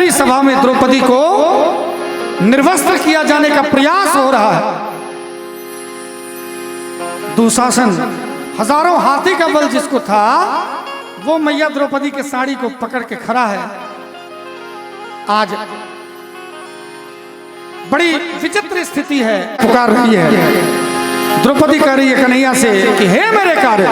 भरी सभा में द्रौपदी को निर्वस्त्र किया जाने का प्रयास हो रहा है। दुशासन हजारों हाथी का बल जिसको था, वो मैया द्रौपदी के साड़ी को पकड़ के खड़ा है। आज बड़ी विचित्र स्थिति है, पुकार रही है। द्रौपदी कह रही है कन्हैया से कि हे मेरे कार्य,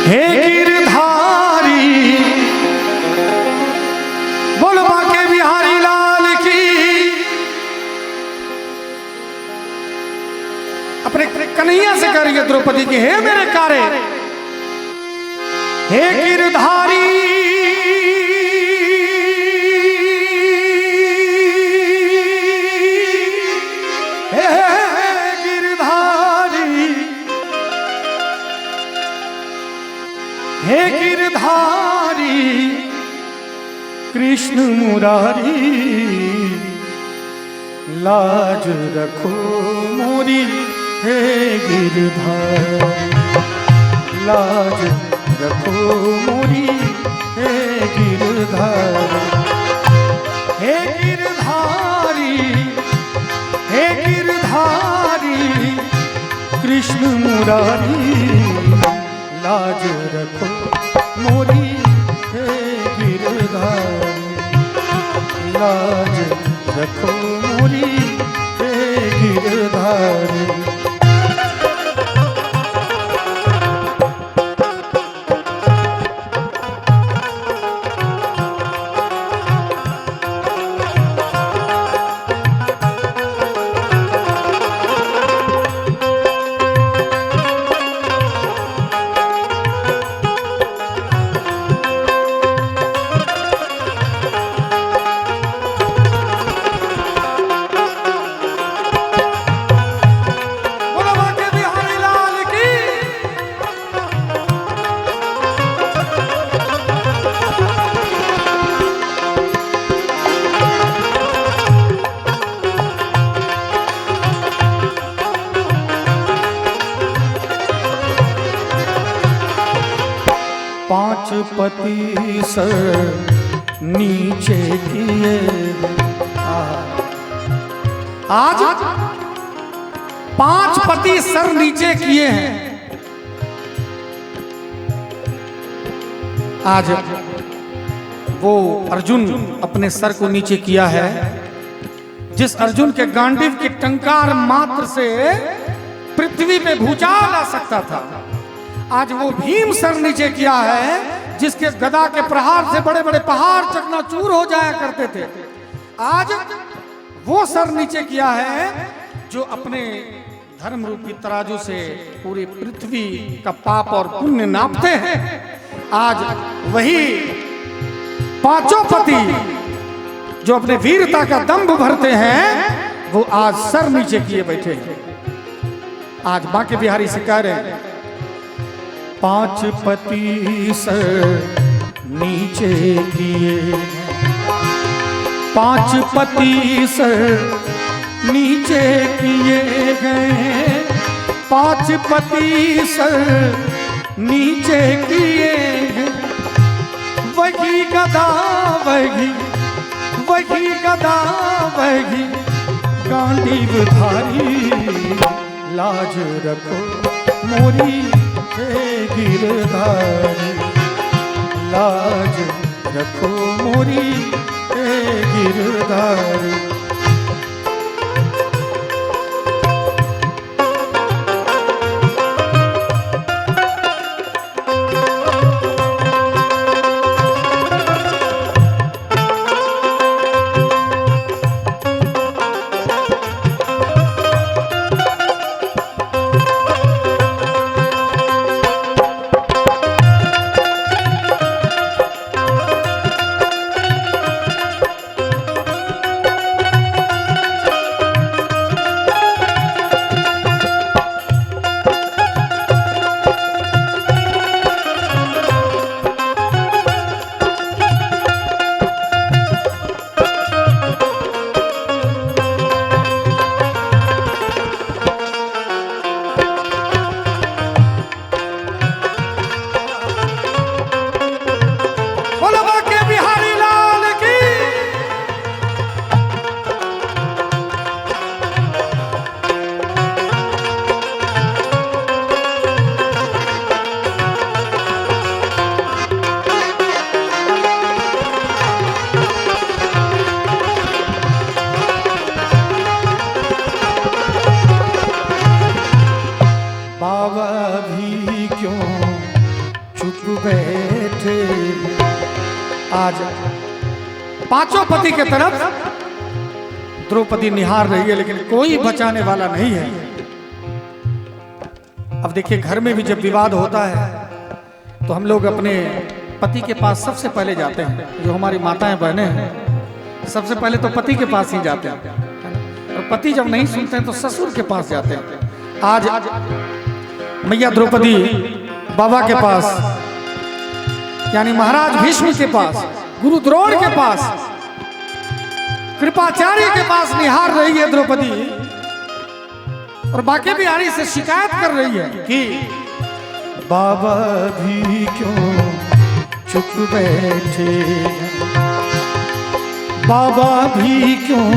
हे गिरधारी, बोल बांके बिहारी लाल की। अपने कन्हैया से कह रही है द्रौपदी की, हे मेरे कार्य, हे गिरधारी, हे गिरधारी कृष्ण मुरारी, लाज रखो मोरी, हे गिरधारी, लाज रखो मोरी, हे गिरधारी, हे गिरधारी, हे गिरधारी कृष्ण मुरारी, लाज रखो मोरी, हे गिरधारी, लाज रखो मोरी, हे गिरधारी। पांच पति सर नीचे किए, आज 5 पति सर नीचे किए हैं। आज वो अर्जुन अपने सर को नीचे किया है, जिस अर्जुन के गांडीव के टंकार मात्र से पृथ्वी पे भूचाल आ सकता था, आज वो भीम सर नीचे किया है, जिसके गदा के प्रहार से बड़े बड़े पहाड़ चकनाचूर हो जाया करते थे। आज वो सर नीचे किया है जो अपने धर्म रूपी तराजू से पूरी पृथ्वी का पाप और पुण्य नापते हैं। आज वही 5 पति जो अपने वीरता का दंभ भरते हैं, वो आज सर नीचे किए बैठे हैं। आज बांके बिहारी से कह रहे हैं, 5 पति सर नीचे किए, 5 पति सर नीचे किए गए, 5 पति सर नीचे किए गए। वही गदा वही गदा वही गांडीव धारी, लाज रखो मोरी, हे गिरधारी, लाज रखो मोरी, हे गिरधारी। आज पांचों पति के तरफ द्रौपदी निहार रही है, लेकिन कोई बचाने वाला नहीं है। अब देखिए, घर में भी जब विवाद होता है तो हम लोग अपने पति के पास सबसे पहले जाते हैं। जो हमारी माताएं बहनें हैं, सबसे पहले तो पति के पास ही जाते हैं, और पति जब नहीं सुनते हैं तो ससुर के पास जाते हैं। आज मैया द्रौपदी बाबा के पास, यानी महाराज भीष्म के पास, गुरु द्रोण के पास, कृपाचार्य के पास निहार रही है द्रौपदी, और बाकी बिहारी से शिकायत कर रही है कि बाबा भी क्यों चुप बैठे, बाबा भी क्यों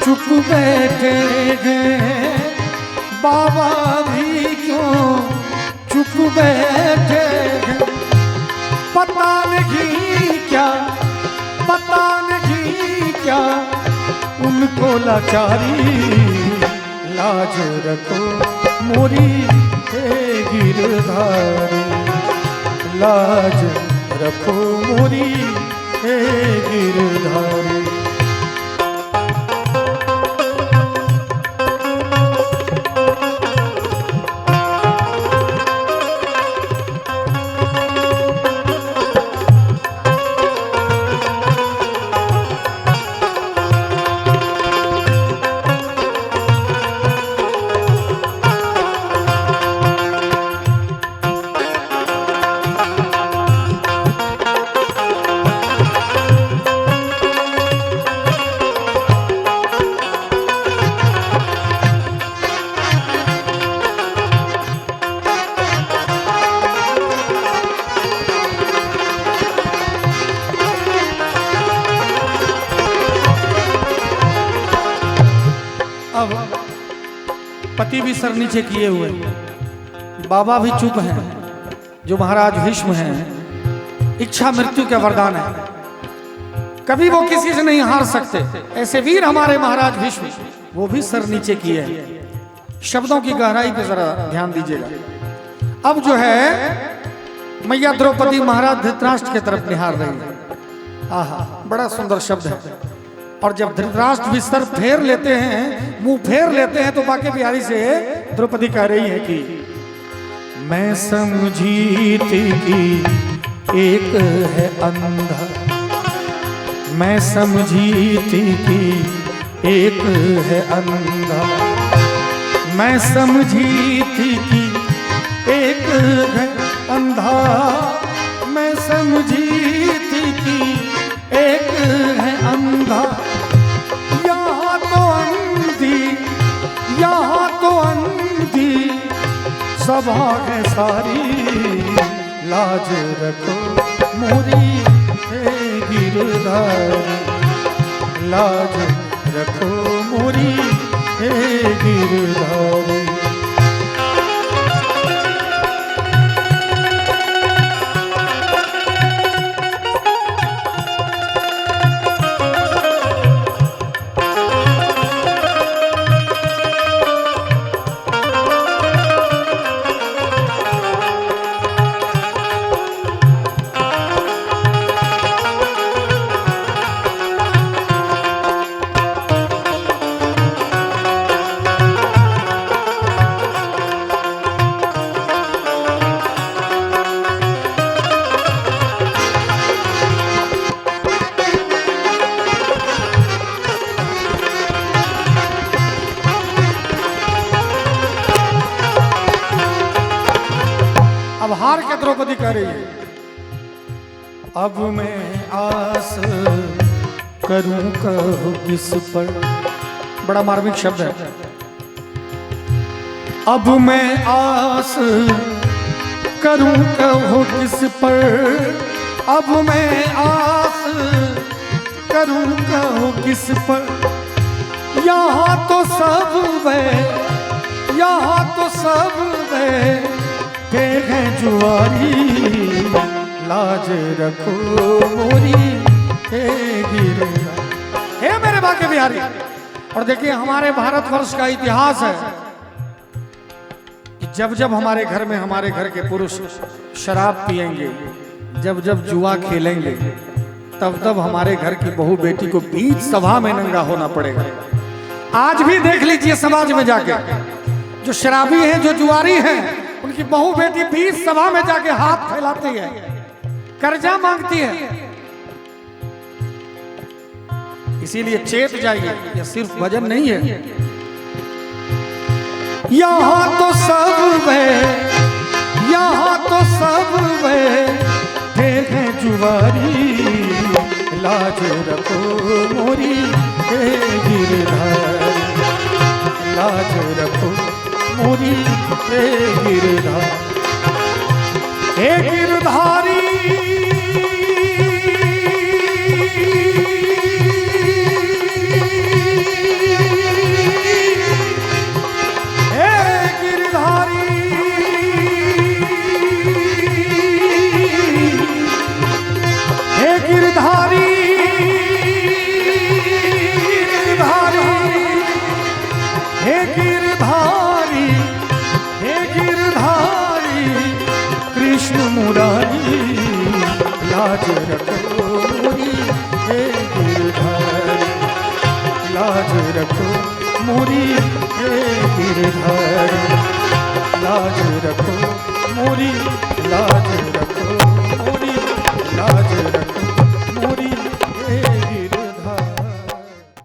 चुप बैठे हैं, बाबा भी क्यों चुप बैठे हैं। पता नहीं क्या, पता नहीं क्या उनको लाचारी, लाज रखो मोरी हे गिरधारी, लाज रखो मोरी हे गिरधारी। पति भी सर नीचे किए हुए, बाबा भी चुप हैं, जो महाराज भीष्म हैं। इच्छा मृत्यु का वरदान है, कभी वो किसी से नहीं हार सकते। ऐसे वीर हमारे महाराज भीष्म, वो भी सर नीचे किए हैं। शब्दों की गहराई पे जरा ध्यान दीजिएगा। अब जो है मैया द्रौपदी महाराज धृतराष्ट्र की तरफ निहार रही है। आहा, बड़ा सुंदर शब्द है। और जब धृतराष्ट्र भी सर फेर लेते हैं, मुंह फेर लेते हैं, तो बाकी बिहारी से द्रौपदी कह रही है कि मैं समझी थी कि एक है अंधा, मैं समझी थी कि एक है अंधा, मैं समझी थी कि एक है अंधा, मैं समझी थी कि एक है अंधा। यहाँ तो अंधी, यहाँ तो अंधी सभा है सारी, लाज रखो मोरी हे गिरधारी, लाज रखो मोरी हे गिरधारी। अब हार के द्रौपदी कह रही है, अब मैं आस करूं कहो किस पर। बड़ा मार्मिक शब्द है। अब मैं आस करूं कहो किस पर, अब मैं आस करूं कहो किस पर। यहाँ तो सब वे, यहाँ तो सब वे है जुआरी, लाज रखो मोरी हे गिरधारी। हे मेरे बाके बिहारी। और देखिए, हमारे भारतवर्ष का इतिहास है कि जब जब हमारे घर में, हमारे घर के पुरुष शराब पिएंगे, जब जब जुआ खेलेंगे, तब हमारे घर की बहू बेटी को बीच सभा में नंगा होना पड़ेगा। आज भी देख लीजिए समाज में जाके, जो शराबी हैं, जो जुआरी हैं, उनकी बहू बेटी बीच सभा में जाके हाथ फैलाती है, कर्जा मांगती है। इसीलिए चेत जाइए, यह सिर्फ भजन नहीं है। यहाँ तो सब है, यहाँ तो सब बैठे हैं जुआरी, लाज रखो मोरी हे गिरधारी, लाज रखो मोरी हे गिरधारी, हे गिरधारी मुरारी, लाज रखो मोरी हे गिरधारी, लाज रखो मोरी हे गिरधारी, लाज रखो मोरी